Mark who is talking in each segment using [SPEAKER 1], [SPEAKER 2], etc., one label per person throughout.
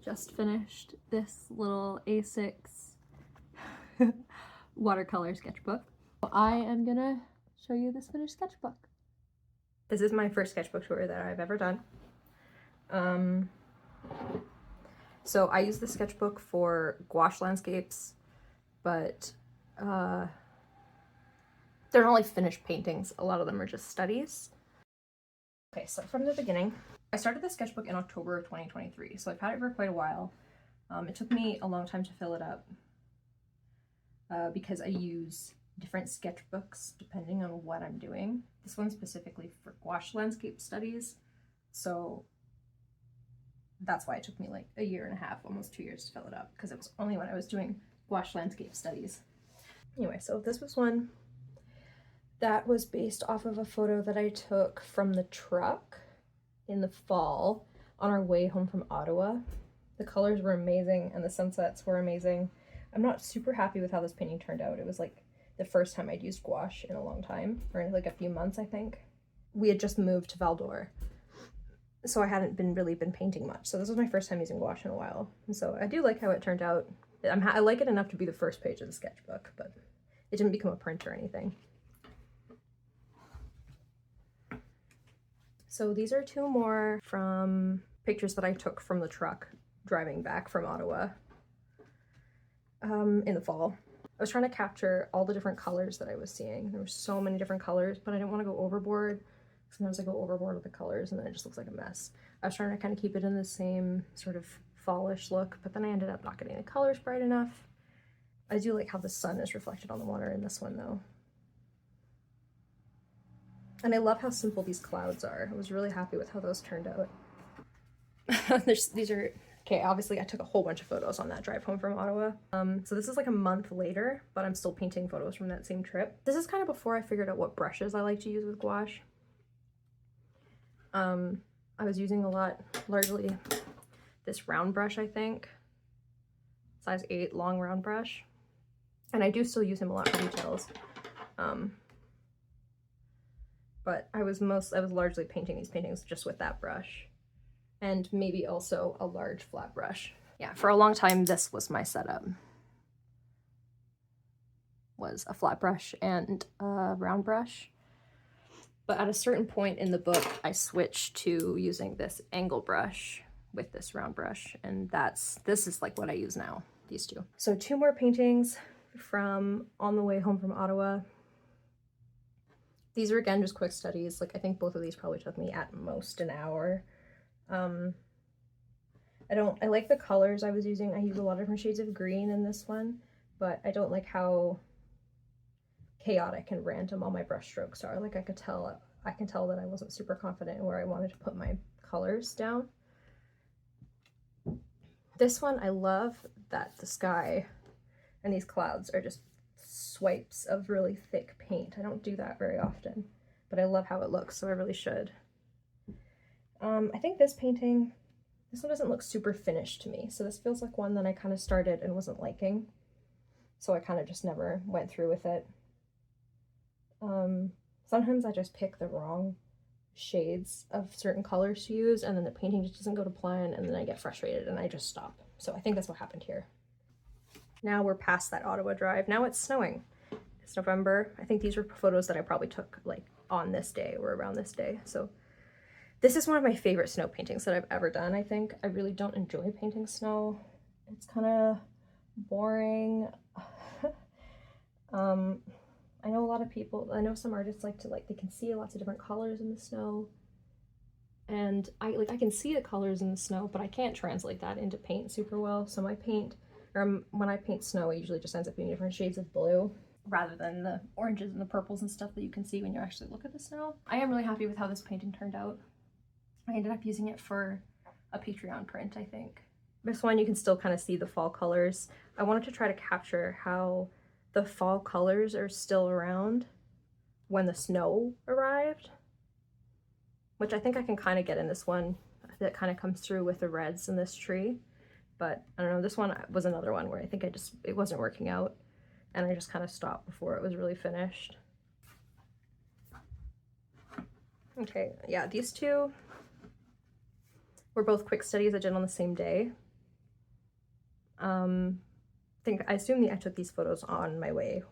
[SPEAKER 1] just finished this little A6 watercolor sketchbook. I am gonna show you this finished sketchbook. This is my first sketchbook tour that I've ever done. So I use the sketchbook for gouache landscapes, but they're not like finished paintings. A lot of them are just studies. Okay, so from the beginning, I started the sketchbook in October of 2023, so I've had it for quite a while. It took me a long time to fill it up because I use different sketchbooks depending on what I'm doing. This one's specifically for gouache landscape studies, so that's why it took me like a year and a half, almost 2 years to fill it up, because it was only when I was doing gouache landscape studies. Anyway, so this was one that was based off of a photo that I took from the truck in the fall on our way home from Ottawa. The colors were amazing and the sunsets were amazing. I'm not super happy with how this painting turned out. It was like the first time I'd used gouache in a long time, or in like a few months, I think. We had just moved to Val d'Or, so I hadn't really been painting much. So this was my first time using gouache in a while. And so I do like how it turned out. I like it enough to be the first page of the sketchbook, but it didn't become a print or anything. So these are two more from pictures that I took from the truck driving back from Ottawa in the fall. I was trying to capture all the different colors that I was seeing. There were so many different colors, but I didn't want to go overboard. Sometimes I go overboard with the colors and then it just looks like a mess. I was trying to kind of keep it in the same sort of fallish look, but then I ended up not getting the colors bright enough. I do like how the sun is reflected on the water in this one though. And I love how simple these clouds are. I was really happy with how those turned out. These are, okay, obviously I took a whole bunch of photos on that drive home from Ottawa. So this is like a month later, but I'm still painting photos from that same trip. This is kind of before I figured out what brushes I like to use with gouache. I was using a lot, largely this round brush, I think. Size 8 long round brush. And I do still use him a lot for details. But I was largely painting these paintings just with that brush, and maybe also a large flat brush. Yeah, for a long time this was my setup. Was a flat brush and a round brush. But at a certain point in the book, I switched to using this angle brush with this round brush, and this is like what I use now, these two. So two more paintings from on the way home from Ottawa. These are again just quick studies. Like I think both of these probably took me at most an hour. I like the colors I was using. I use a lot of different shades of green in this one, but I don't like how chaotic and random all my brush strokes are. Like I can tell that I wasn't super confident in where I wanted to put my colors down. This one, I love that the sky and these clouds are just swipes of really thick paint. I don't do that very often, but I love how it looks, so I really should. I think this painting, this one doesn't look super finished to me, so this feels like one that I kind of started and wasn't liking, so I kind of just never went through with it. Sometimes I just pick the wrong shades of certain colors to use, and then the painting just doesn't go to plan, and then I get frustrated and I just stop. So I think that's what happened here. Now we're past that Ottawa drive. Now it's snowing. It's November. I think these were photos that I probably took like on this day or around this day. So this is one of my favorite snow paintings that I've ever done, I think. I really don't enjoy painting snow. It's kind of boring. I know a lot of people, I know some artists like to, they can see lots of different colors in the snow. And I can see the colors in the snow, but I can't translate that into paint super well. So my paint, when I paint snow, it usually just ends up being different shades of blue rather than the oranges and the purples and stuff that you can see when you actually look at the snow. I am really happy with how this painting turned out. I ended up using it for a Patreon print, I think. This one you can still kind of see the fall colors. I wanted to try to capture how the fall colors are still around when the snow arrived, which I think I can kind of get in this one. That kind of comes through with the reds in this tree. But I don't know, this one was another one where I think it wasn't working out, and I just kind of stopped before it was really finished. Okay, yeah, these two were both quick studies I did on the same day. I assume I took these photos on my way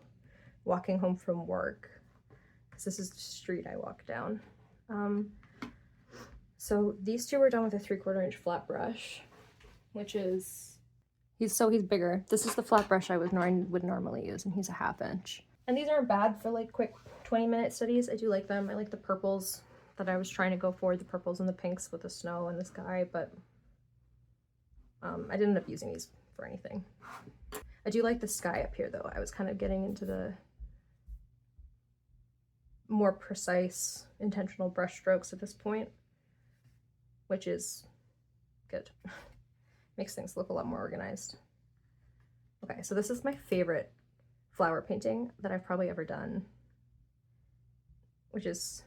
[SPEAKER 1] walking home from work, because this is the street I walk down. So these two were done with a 3/4 inch flat brush, which is, he's bigger. This is the flat brush I would normally use, and he's a 1/2 inch. And these aren't bad for like quick 20-minute studies. I do like them. I like the purples that I was trying to go for, the purples and the pinks with the snow and the sky, but I didn't end up using these for anything. I do like the sky up here though. I was kind of getting into the more precise, intentional brush strokes at this point, which is good. Makes things look a lot more organized. Okay, so this is my favorite flower painting that I've probably ever done, which is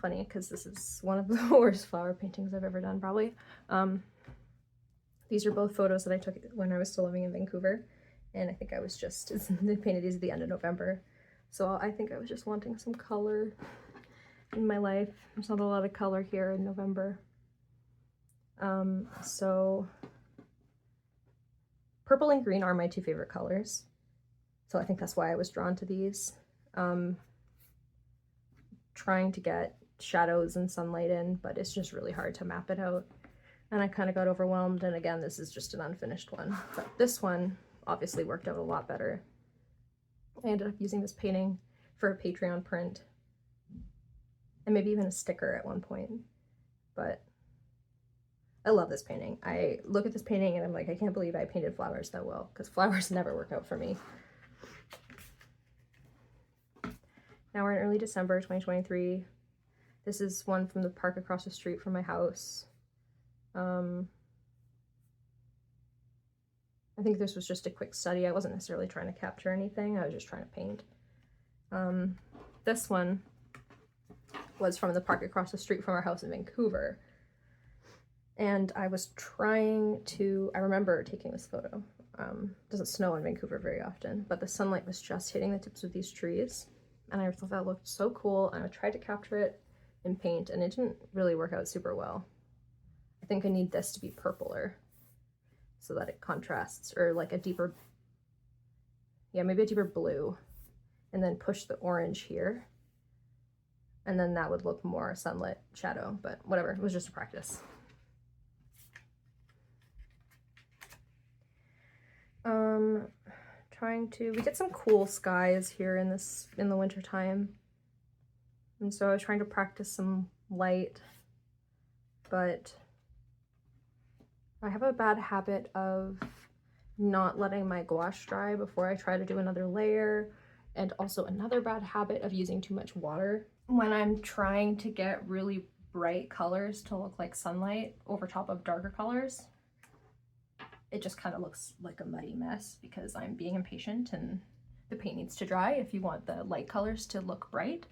[SPEAKER 1] funny because this is one of the worst flower paintings I've ever done, probably. These are both photos that I took when I was still living in Vancouver, and I think I was just, they painted these at the end of November, so I think I was just wanting some color in my life. There's not a lot of color here in November. So purple and green are my two favorite colors, so I think that's why I was drawn to these. Trying to get shadows and sunlight in, but it's just really hard to map it out, and I kind of got overwhelmed. And again, this is just an unfinished one, but this one obviously worked out a lot better. I ended up using this painting for a Patreon print, and maybe even a sticker at one point, but I love this painting. I look at this painting and I'm like, I can't believe I painted flowers that well, because flowers never work out for me. Now we're in early December 2023. This is one from the park across the street from my house. I think this was just a quick study. I wasn't necessarily trying to capture anything. I was just trying to paint. This one was from the park across the street from our house in Vancouver. And I was trying to, I remember taking this photo. It doesn't snow in Vancouver very often, but the sunlight was just hitting the tips of these trees, and I thought that looked so cool, and I tried to capture it in paint, and it didn't really work out super well. I think I need this to be purpler so that it contrasts, or like a deeper, yeah, maybe a deeper blue, and then push the orange here, and then that would look more sunlit shadow, but whatever, it was just a practice. We get some cool skies here in the winter time, and so I was trying to practice some light, but I have a bad habit of not letting my gouache dry before I try to do another layer, and also another bad habit of using too much water when I'm trying to get really bright colors to look like sunlight over top of darker colors. It just kind of looks like a muddy mess because I'm being impatient and the paint needs to dry if you want the light colors to look bright.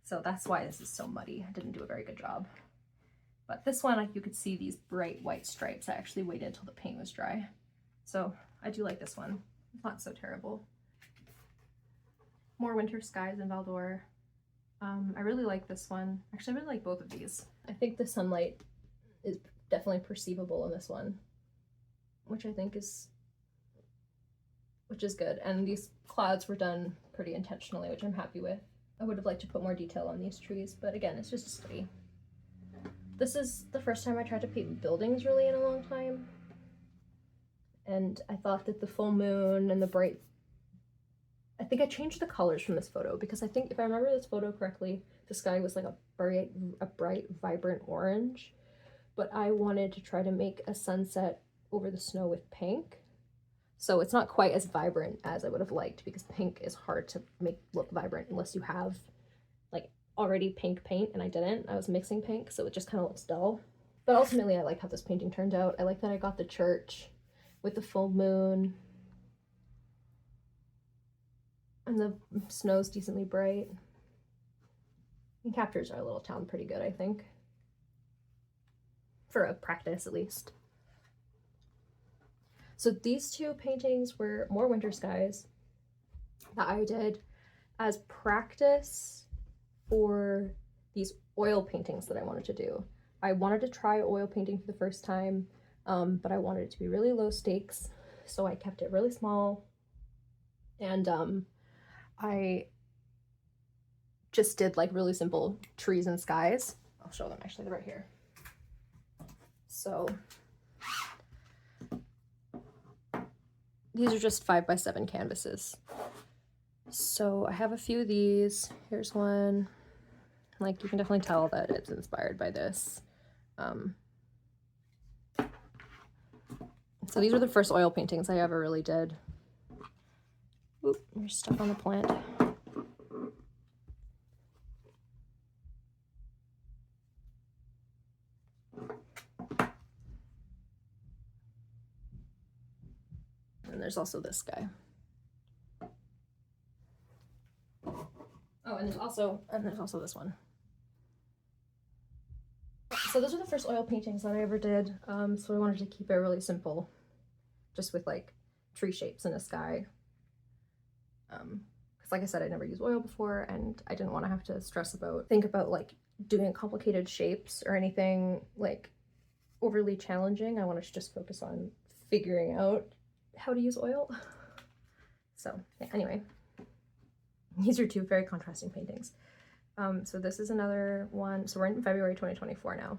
[SPEAKER 1] So that's why this is so muddy. I didn't do a very good job. But this one, you could see these bright white stripes. I actually waited until the paint was dry. So I do like this one. It's not so terrible. More winter skies in Val-d'Or. I really like this one. Actually, I really like both of these. I think the sunlight is definitely perceivable in this one, which I think is good. And these clouds were done pretty intentionally, which I'm happy with. I would have liked to put more detail on these trees, but again, it's just a study. This is the first time I tried to paint buildings really in a long time. And I thought that the full moon and the bright, I think I changed the colors from this photo, because I think if I remember this photo correctly, the sky was like a bright, vibrant orange, but I wanted to try to make a sunset over the snow with pink. So it's not quite as vibrant as I would have liked, because pink is hard to make look vibrant unless you have like already pink paint, and I didn't. I was mixing pink, so it just kind of looks dull. But ultimately, I like how this painting turned out. I like that I got the church with the full moon, and the snow's decently bright. It captures our little town pretty good, I think. For a practice, at least. So these two paintings were more winter skies that I did as practice for these oil paintings that I wanted to do. I wanted to try oil painting for the first time. but I wanted it to be really low stakes, so I kept it really small, and I just did like really simple trees and skies. I'll show them actually, they're right here. So these are just 5x7 canvases. So I have a few of these. Here's one. Like, you can definitely tell that it's inspired by this. So these were the first oil paintings I ever really did. Oop, there's stuff on the plant. And there's also this guy. Oh, and there's also this one. So those are the first oil paintings that I ever did. So I wanted to keep it really simple, just with like tree shapes in the sky. Because like I said, I never used oil before, and I didn't want to have to think about like doing complicated shapes or anything like overly challenging. I wanted to just focus on figuring out how to use oil. So yeah, anyway, these are two very contrasting paintings. So this is another one. So we're in February 2024 now.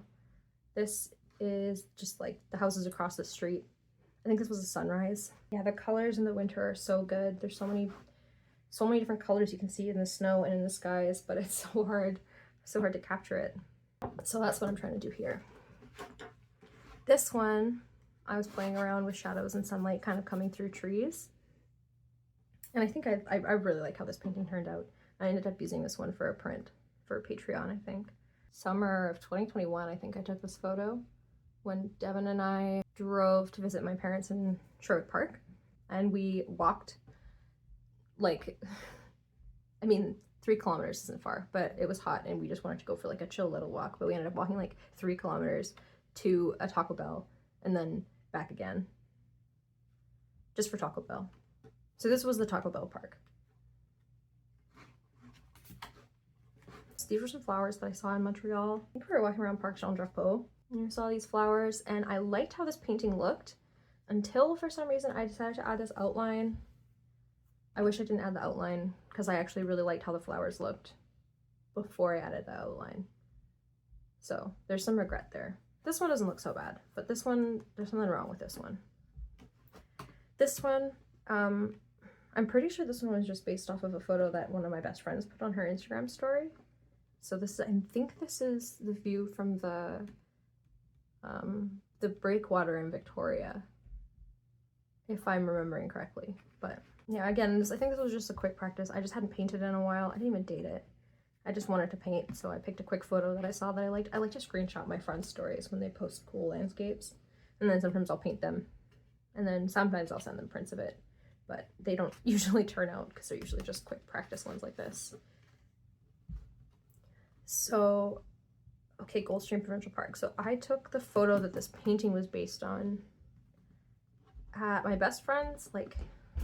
[SPEAKER 1] This is just like the houses across the street. I think this was a sunrise. Yeah, the colors in the winter are so good. There's so many different colors you can see in the snow and in the skies, but it's so hard to capture it. So that's what I'm trying to do here. This one, I was playing around with shadows and sunlight kind of coming through trees. And I think I really like how this painting turned out. I ended up using this one for a print for Patreon, I think. Summer of 2021, I think I took this photo when Devin and I drove to visit my parents in Sherwood Park. And we walked like, I mean, 3 kilometers isn't far, but it was hot and we just wanted to go for like a chill little walk. But we ended up walking like 3 kilometers to a Taco Bell and then back again, just for Taco Bell. So this was the Taco Bell park. So these were some flowers that I saw in Montreal. I think we were walking around Parc Jean Drapeau and I saw these flowers, and I liked how this painting looked until for some reason I decided to add this outline. I wish I didn't add the outline because I actually really liked how the flowers looked before I added the outline. So there's some regret there. This one doesn't look so bad, but this one, there's something wrong with this one. This one, I'm pretty sure this one was just based off of a photo that one of my best friends put on her Instagram story. So this, I think this is the view from the breakwater in Victoria, if I'm remembering correctly. But yeah, again, I think this was just a quick practice. I just hadn't painted in a while. I didn't even date it. I just wanted to paint, so I picked a quick photo that I saw that I liked. I like to screenshot my friends' stories when they post cool landscapes, and then sometimes I'll paint them, and then sometimes I'll send them prints of it, but they don't usually turn out because they're usually just quick practice ones like this. So, okay, Goldstream Provincial Park. So I took the photo that this painting was based on at my best friend's, like,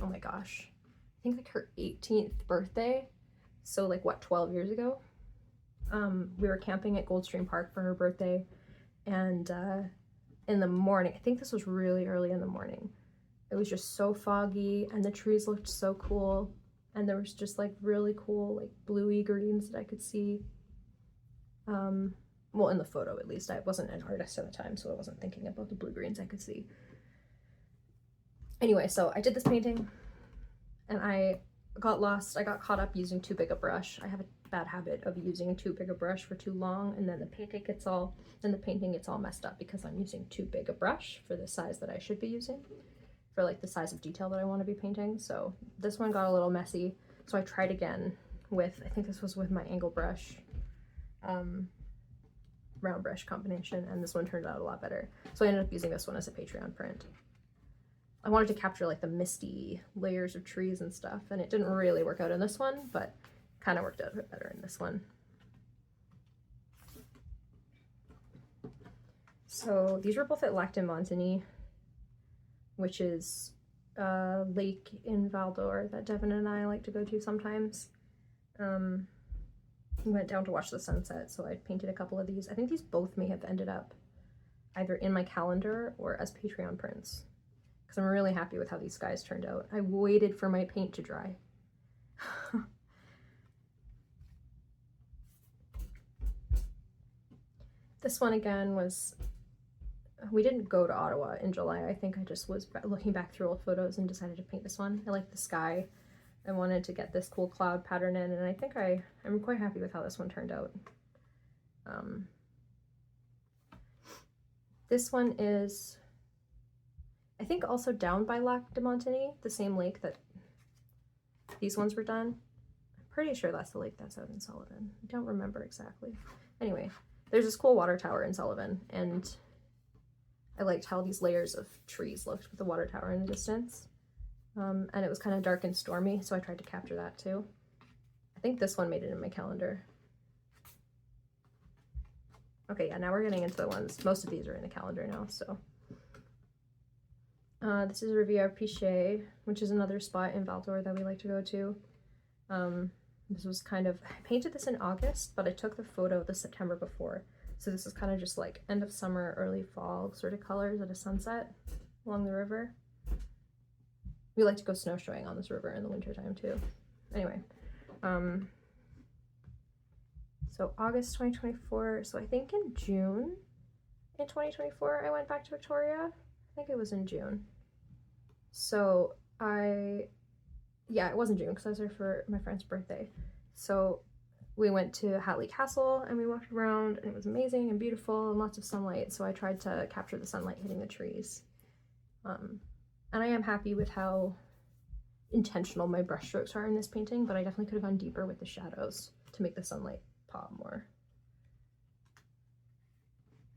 [SPEAKER 1] oh my gosh, I think like her 18th birthday. So like what, 12 years ago? We were camping at Goldstream Park for her birthday, and in the morning, I think this was really early in the morning, it was just so foggy and the trees looked so cool, and there was just like really cool like bluey greens that I could see. Well, in the photo at least. I wasn't an artist at the time, so I wasn't thinking about the blue greens I could see. Anyway, so I did this painting and I got lost. I got caught up using too big a brush. I have a bad habit of using too big a brush for too long, and then the painting gets all messed up because I'm using too big a brush for the size that I should be using, for like the size of detail that I want to be painting. So this one got a little messy, so I tried again with, I think this was with my angle brush, round brush combination, and this one turned out a lot better. So I ended up using this one as a Patreon print. I wanted to capture like the misty layers of trees and stuff, and it didn't really work out in this one, but kind of worked out a bit better in this one. So these were both at Lac de Montagny, which is a lake in Val d'Or that Devin and I like to go to sometimes. We went down to watch the sunset, so I painted a couple of these. I think these both may have ended up either in my calendar or as Patreon prints, because I'm really happy with how these guys turned out. I waited for my paint to dry. This one again was, we didn't go to Ottawa in July. I think I just was looking back through old photos and decided to paint this one. I like the sky. I wanted to get this cool cloud pattern in, and I think I'm quite happy with how this one turned out. This one is, I think, also down by Lac de Montagny, the same lake that these ones were done. I'm pretty sure that's the lake that's out in Sullivan. I don't remember exactly. Anyway, there's this cool water tower in Sullivan, and I liked how these layers of trees looked with the water tower in the distance. And it was kind of dark and stormy, so I tried to capture that too. I think this one made it in my calendar. Okay, yeah, now we're getting into the ones. Most of these are in the calendar now, so. This is Rivière Pichet, which is another spot in Val d'Or that we like to go to. This was kind of, I painted this in August, but I took the photo the September before. So this is kind of just like end of summer, early fall sort of colors at a sunset along the river. We like to go snowshoeing on this river in the wintertime too. Anyway, so August 2024, so I think in June in 2024 I went back to Victoria. I think it was in June. So yeah, it was in June because I was there for my friend's birthday. So we went to Hatley Castle and we walked around, and it was amazing and beautiful and lots of sunlight. So I tried to capture the sunlight hitting the trees. And I am happy with how intentional my brush strokes are in this painting, but I definitely could have gone deeper with the shadows to make the sunlight pop more.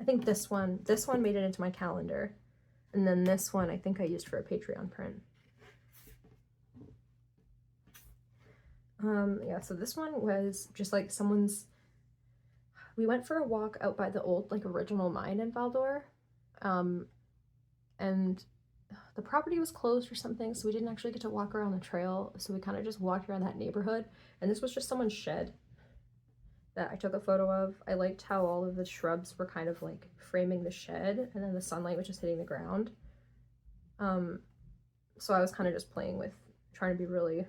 [SPEAKER 1] I think this one made it into my calendar, and then this one I think I used for a Patreon print. Yeah, so this one was just like we went for a walk out by the old like original mine in Val d'Or, and the property was closed or something, so we didn't actually get to walk around the trail, so we kind of just walked around that neighborhood, and this was just someone's shed that I took a photo of. I liked how all of the shrubs were kind of like framing the shed, and then the sunlight was just hitting the ground. So I was kind of just playing with trying to be really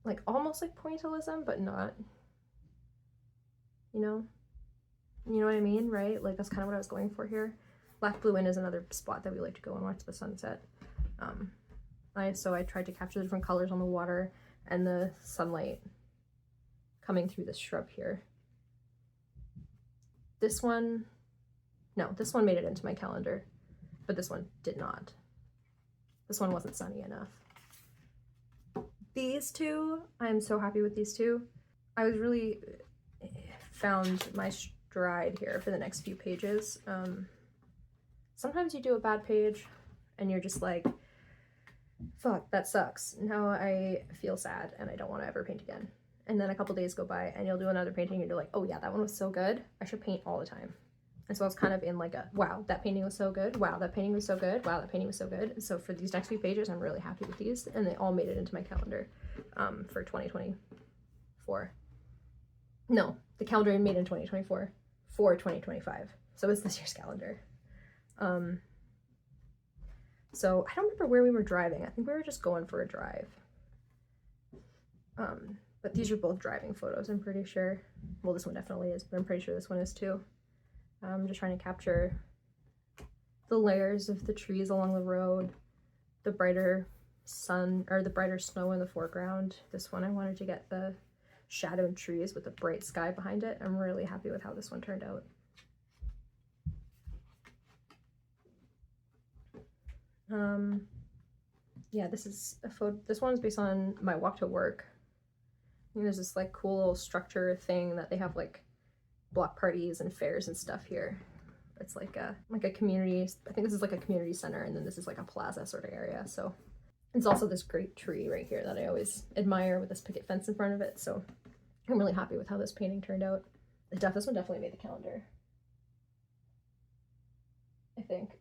[SPEAKER 1] like almost like pointillism, but not, you know what I mean, right? Like that's kind of what I was going for here. Lac Blue Inn is another spot that we like to go and watch the sunset. So I tried to capture the different colors on the water and the sunlight coming through this shrub here. This one made it into my calendar, but this one did not. This one wasn't sunny enough. These two, I'm so happy with these two. I was really found my stride here for the next few pages. Sometimes you do a bad page and you're just like, fuck, that sucks. Now I feel sad and I don't want to ever paint again. And then a couple days go by and you'll do another painting and you're like, oh yeah, that one was so good. I should paint all the time. And so I was kind of in like a, wow, that painting was so good. Wow, that painting was so good. Wow, that painting was so good. And so for these next few pages, I'm really happy with these, and they all made it into my calendar for 2024. No, the calendar I made in 2024 for 2025. So it's this year's calendar. So I don't remember where we were driving. I think we were just going for a drive. But these are both driving photos, I'm pretty sure. Well, this one definitely is, but I'm pretty sure this one is too. I'm just trying to capture the layers of the trees along the road, the brighter sun, or the brighter snow in the foreground. This one I wanted to get the shadowed trees with the bright sky behind it. I'm really happy with how this one turned out. Yeah, this is a photo. This one's based on my walk to work. And there's this like cool little structure thing that they have like block parties and fairs and stuff here. It's like a community, I think this is like a community center, and then this is like a plaza sort of area. So it's also this great tree right here that I always admire with this picket fence in front of it. So I'm really happy with how this painting turned out. This one definitely made the calendar, I think.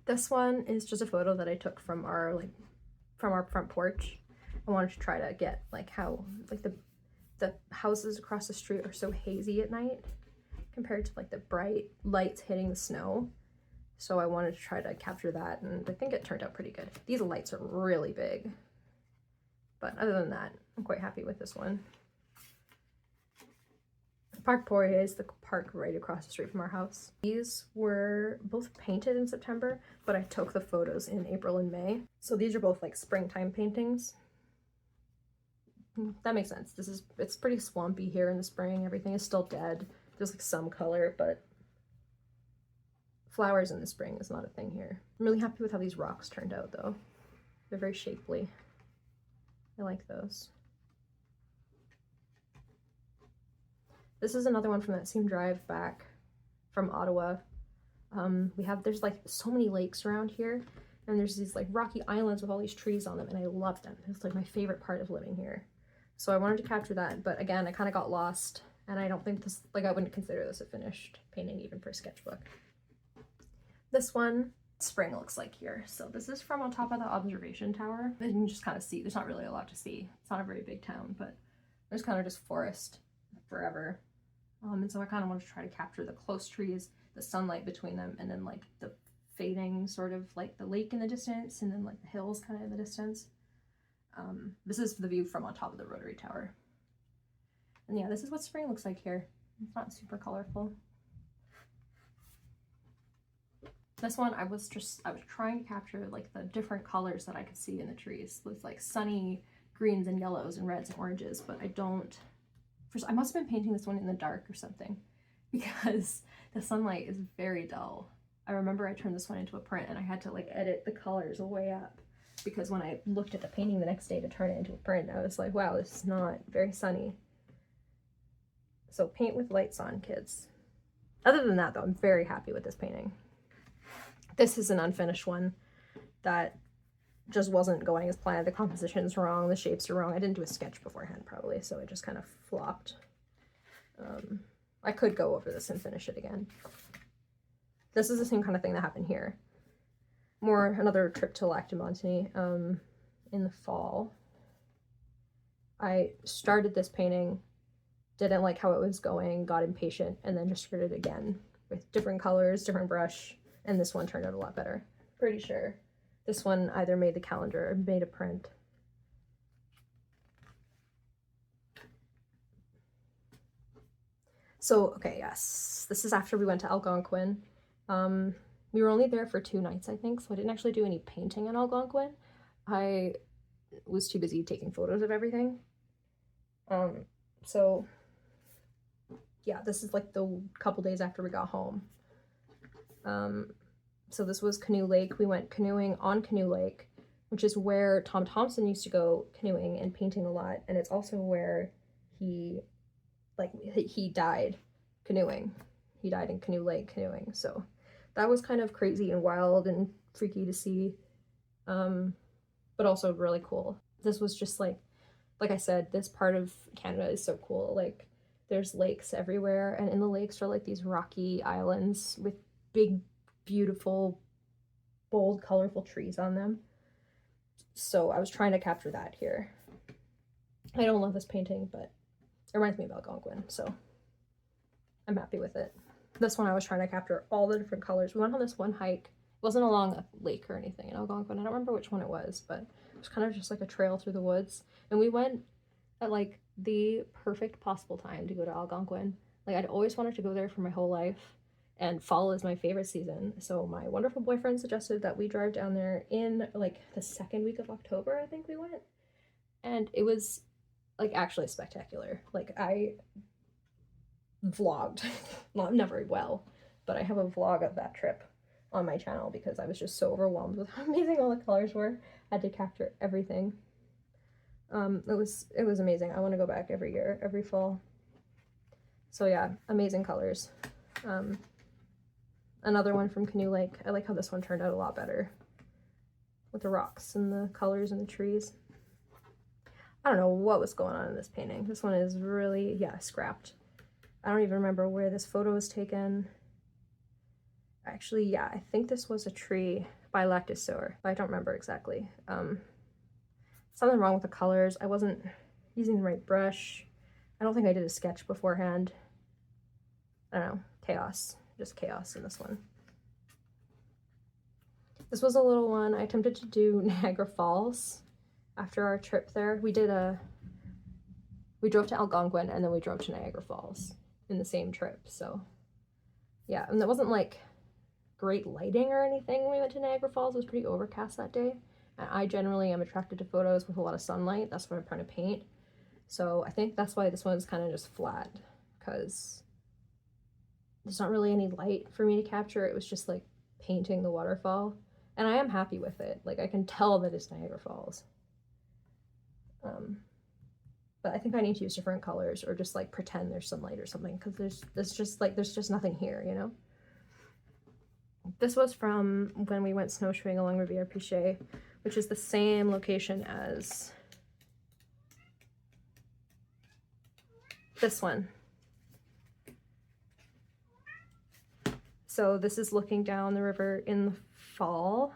[SPEAKER 1] This one is just a photo that I took from our front porch. I wanted to try to get like how like the the houses across the street are so hazy at night compared to like the bright lights hitting the snow. So I wanted to try to capture that, and I think it turned out pretty good. These lights are really big, but other than that, I'm quite happy with this one. Parc Poirier is the park right across the street from our house. These were both painted in September, but I took the photos in April and May. So these are both like springtime paintings. That makes sense. It's pretty swampy here in the spring. Everything is still dead. There's like some color, but flowers in the spring is not a thing here. I'm really happy with how these rocks turned out though. They're very shapely. I like those. This is another one from that same drive back from Ottawa. There's like so many lakes around here, and there's these like rocky islands with all these trees on them, and I love them. It's like my favorite part of living here. So I wanted to capture that, but again, I kind of got lost, and I don't think this, like I wouldn't consider this a finished painting even for a sketchbook. This one, spring looks like here. So this is from on top of the observation tower. And you can just kind of see, there's not really a lot to see. It's not a very big town, but there's kind of just forest forever. And so I kind of want to try to capture the close trees, the sunlight between them, and then like the fading sort of like the lake in the distance, and then like the hills kind of in the distance. This is the view from on top of the Rotary Tower. And yeah, this is what spring looks like here. It's not super colorful. This one, I was trying to capture like the different colors that I could see in the trees with like sunny greens and yellows and reds and oranges, but I must have been painting this one in the dark or something because the sunlight is very dull. I remember I turned this one into a print and I had to like edit the colors way up because when I looked at the painting the next day to turn it into a print, I was like, wow, this is not very sunny. So paint with lights on, kids. Other than that though, I'm very happy with this painting. This is an unfinished one that just wasn't going as planned. The composition's wrong, the shapes are wrong. I didn't do a sketch beforehand probably, so it just kind of flopped. I could go over this and finish it again. This is the same kind of thing that happened here. Another trip to Lac du Montagny in the fall. I started this painting, didn't like how it was going, got impatient, and then just started again with different colors, different brush, and this one turned out a lot better. Pretty sure this one either made the calendar or made a print. So, okay, yes, this is after we went to Algonquin. We were only there for 2 nights, I think, so I didn't actually do any painting in Algonquin. I was too busy taking photos of everything. So, yeah, this is like the couple days after we got home. So this was Canoe Lake. We went canoeing on Canoe Lake, which is where Tom Thompson used to go canoeing and painting a lot, and it's also where he died canoeing. He died in Canoe Lake canoeing, so that was kind of crazy and wild and freaky to see, but also really cool. This was just like I said, this part of Canada is so cool. Like, there's lakes everywhere, and in the lakes are like these rocky islands with big, beautiful, bold, colorful trees on them. So I was trying to capture that here. I don't love this painting, but it reminds me of Algonquin, so I'm happy with it. This one I was trying to capture all the different colors. We went on this one hike. It wasn't along a lake or anything in Algonquin. I don't remember which one it was, but it was kind of just like a trail through the woods. And we went at like the perfect possible time to go to Algonquin. Like, I'd always wanted to go there for my whole life, and fall is my favorite season. So my wonderful boyfriend suggested that we drive down there in like the 2nd week of October, I think we went. And it was like actually spectacular. Like, I vlogged, not very well, but I have a vlog of that trip on my channel because I was just so overwhelmed with how amazing all the colors were. I had to capture everything. It was amazing. I want to go back every year, every fall. So yeah, amazing colors. Another one from Canoe Lake. I like how this one turned out a lot better with the rocks and the colors and the trees. I don't know what was going on in this painting. This one is really, yeah, scrapped. I don't even remember where this photo was taken. Actually, yeah, I think this was a tree by Lac du Sur, but I don't remember exactly. Something wrong with the colors. I wasn't using the right brush. I don't think I did a sketch beforehand. I don't know, chaos, just chaos in this one. This was a little one. I attempted to do Niagara Falls after our trip there. We drove to Algonquin and then we drove to Niagara Falls in the same trip. So yeah, and that wasn't like great lighting or anything when we went to Niagara Falls. It was pretty overcast that day. And I generally am attracted to photos with a lot of sunlight. That's what I'm trying to paint. So I think that's why this one's kind of just flat, because there's not really any light for me to capture. It was just like painting the waterfall. And I am happy with it. Like, I can tell that it's Niagara Falls. But I think I need to use different colors or just like pretend there's sunlight or something, because there's just nothing here, you know? This was from when we went snowshoeing along Riviere Pichet, which is the same location as this one. So this is looking down the river in the fall,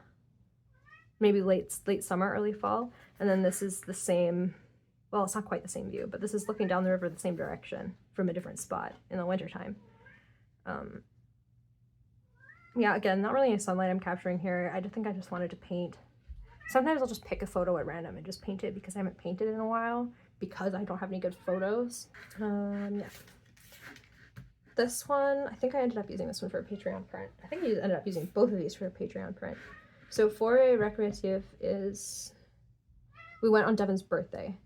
[SPEAKER 1] maybe late summer, early fall. And then this is the same, well, it's not quite the same view, but this is looking down the river the same direction from a different spot in the wintertime. Yeah, again, not really any sunlight I'm capturing here. I think I just wanted to paint. Sometimes I'll just pick a photo at random and just paint it because I haven't painted in a while, because I don't have any good photos. Yeah. This one, I think I ended up using this one for a Patreon print. I think I ended up using both of these for a Patreon print. So Forêt Récréative is, we went on Devin's birthday.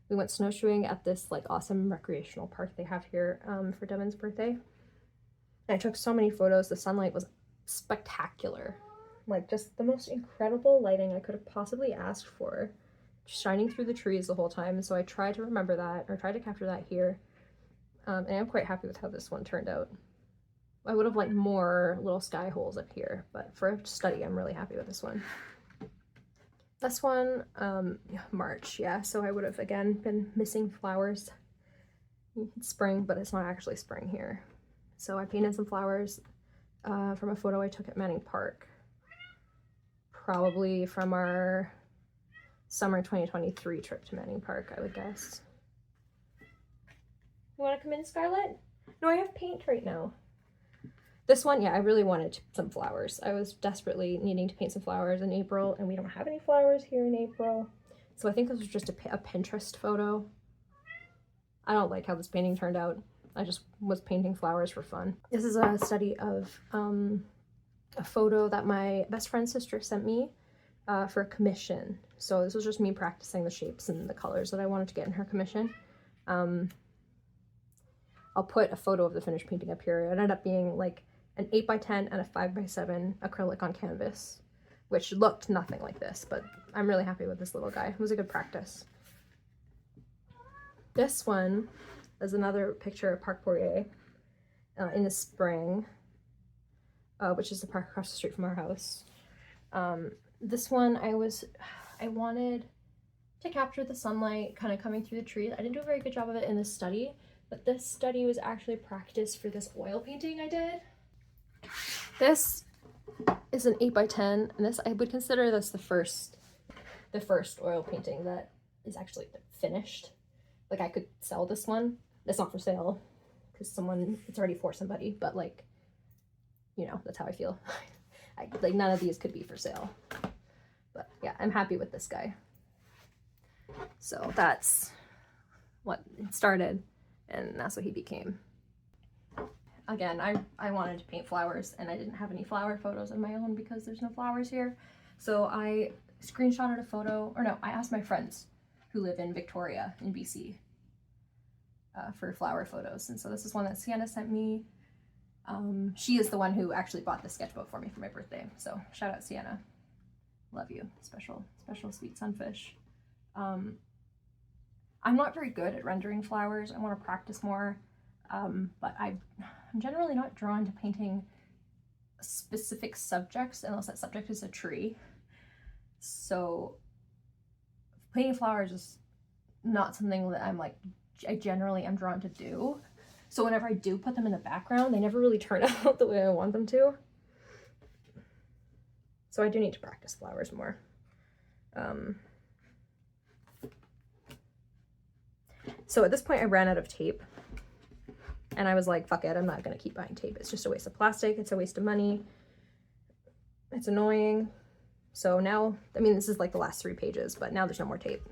[SPEAKER 1] We went snowshoeing at this like awesome recreational park they have here for Devin's birthday. And I took so many photos. The sunlight was spectacular. Like, just the most incredible lighting I could have possibly asked for, shining through the trees the whole time. So I tried to remember that, or try to capture that here. And I'm quite happy with how this one turned out. I would have liked more little sky holes up here, but for a study, I'm really happy with this one. This one, March, yeah, so I would have, again, been missing flowers. It's spring, but it's not actually spring here. So I painted some flowers from a photo I took at Manning Park, probably from our summer 2023 trip to Manning Park, I would guess. You want to come in, Scarlett? No, I have paint right now. This one, yeah, I really wanted some flowers. I was desperately needing to paint some flowers in April, and we don't have any flowers here in April. So I think this was just a Pinterest photo. I don't like how this painting turned out. I just was painting flowers for fun. This is a study of a photo that my best friend's sister sent me for a commission. So this was just me practicing the shapes and the colors that I wanted to get in her commission. I'll put a photo of the finished painting up here. It ended up being like an 8x10 and a 5x7 acrylic on canvas, which looked nothing like this, but I'm really happy with this little guy. It was a good practice. This one is another picture of Parc Poirier in the spring, which is the park across the street from our house. This one, I wanted to capture the sunlight kind of coming through the trees. I didn't do a very good job of it in this study, but this study was actually practice for this oil painting I did. This is an 8x10, and this, I would consider this the first oil painting that is actually finished. Like, I could sell this one. It's not for sale because it's already for somebody, but like, you know, that's how I feel. Like, none of these could be for sale. But yeah, I'm happy with this guy. So that's what it started, and that's what he became. Again, I wanted to paint flowers, and I didn't have any flower photos of my own because there's no flowers here. So I screenshotted a photo, or no, I asked my friends who live in Victoria in BC for flower photos. And so this is one that Sienna sent me. She is the one who actually bought the sketchbook for me for my birthday. So shout out Sienna. Love you. Special sweet sunfish. I'm not very good at rendering flowers. I want to practice more. But I'm generally not drawn to painting specific subjects unless that subject is a tree. So painting flowers is not something that I generally am drawn to do. So whenever I do put them in the background, they never really turn out the way I want them to. So I do need to practice flowers more. So at this point I ran out of tape and I was like, fuck it, I'm not gonna keep buying tape. It's just a waste of plastic, it's a waste of money, it's annoying. So now, I mean, this is like the last 3 pages, but now there's no more tape.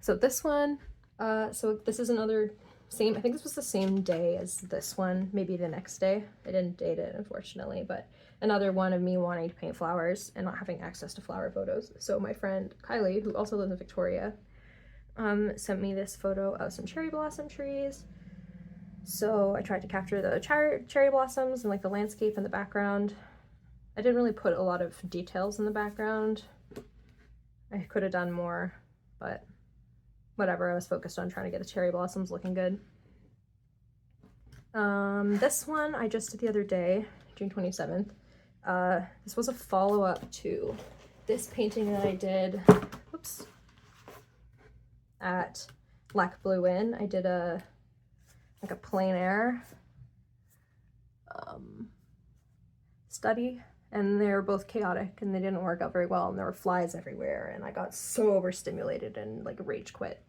[SPEAKER 1] So this one, so this is another same, I think this was the same day as this one, maybe the next day. I didn't date it, unfortunately, but another one of me wanting to paint flowers and not having access to flower photos. So my friend Kylie, who also lives in Victoria, sent me this photo of some cherry blossom trees. So I tried to capture the cherry blossoms and like the landscape in the background. I didn't really put a lot of details in the background. I could have done more, but whatever, I was focused on trying to get the cherry blossoms looking good. This one I just did the other day, June 27th. This was a follow-up to this painting that I did, oops, at Lac Bleu Inn. I did a plein air study, and they were both chaotic and they didn't work out very well, and there were flies everywhere and I got so overstimulated and like rage quit.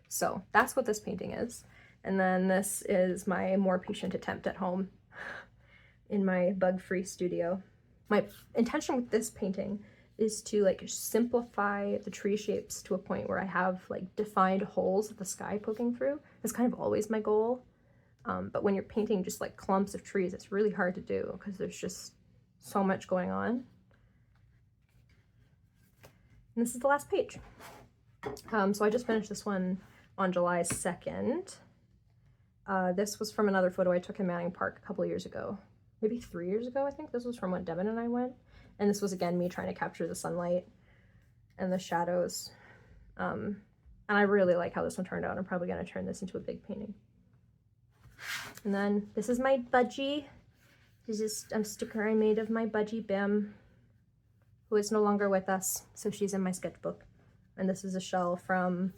[SPEAKER 1] So that's what this painting is. And then this is my more patient attempt at home in my bug-free studio. My intention with this painting is to like simplify the tree shapes to a point where I have like defined holes of the sky poking through. That's kind of always my goal. But when you're painting just like clumps of trees, it's really hard to do because there's just so much going on. And this is the last page. So I just finished this one on July 2nd. This was from another photo I took in Manning Park a couple of years ago. Maybe 3 years ago, I think. This was from when Devin and I went. And this was, again, me trying to capture the sunlight and the shadows. And I really like how this one turned out. I'm probably going to turn this into a big painting. And then this is my budgie. This is a sticker I made of my budgie Bim, who is no longer with us, so she's in my sketchbook. And this is a shell from,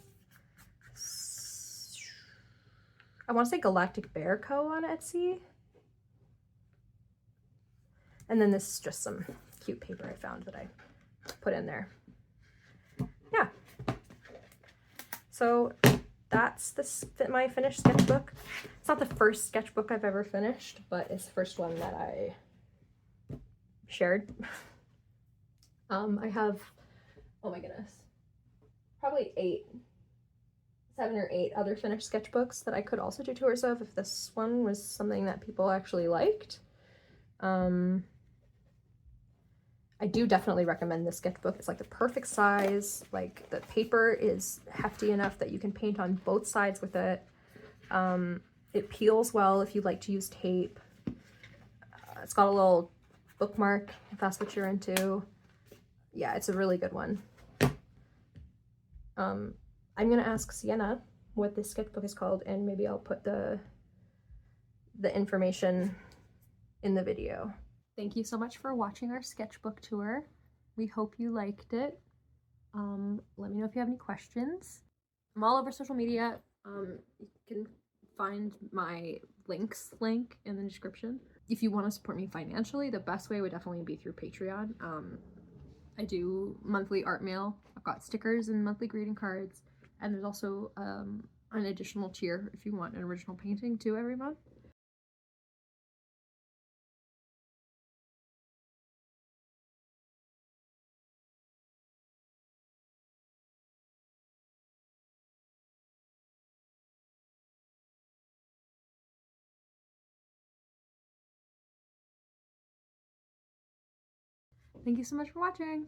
[SPEAKER 1] I want to say Galactic Bear Co. on Etsy. And then this is just some cute paper I found that I put in there. Yeah. So that's my finished sketchbook. It's not the first sketchbook I've ever finished, but it's the first one that I shared. I have, oh my goodness, probably 7 or 8 other finished sketchbooks that I could also do tours of if this one was something that people actually liked. I do definitely recommend this sketchbook. It's like the perfect size. Like the paper is hefty enough that you can paint on both sides with it. It peels well if you like to use tape. It's got a little bookmark if that's what you're into. Yeah, it's a really good one. I'm gonna ask Sienna what this sketchbook is called, and maybe I'll put the information in the video. Thank you so much for watching our sketchbook tour. We hope you liked it. Let me know if you have any questions. I'm all over social media. You can find my link in the description. If you want to support me financially, the best way would definitely be through Patreon. I do monthly art mail. I've got stickers and monthly greeting cards. And there's also an additional tier if you want an original painting too every month. Thank you so much for watching!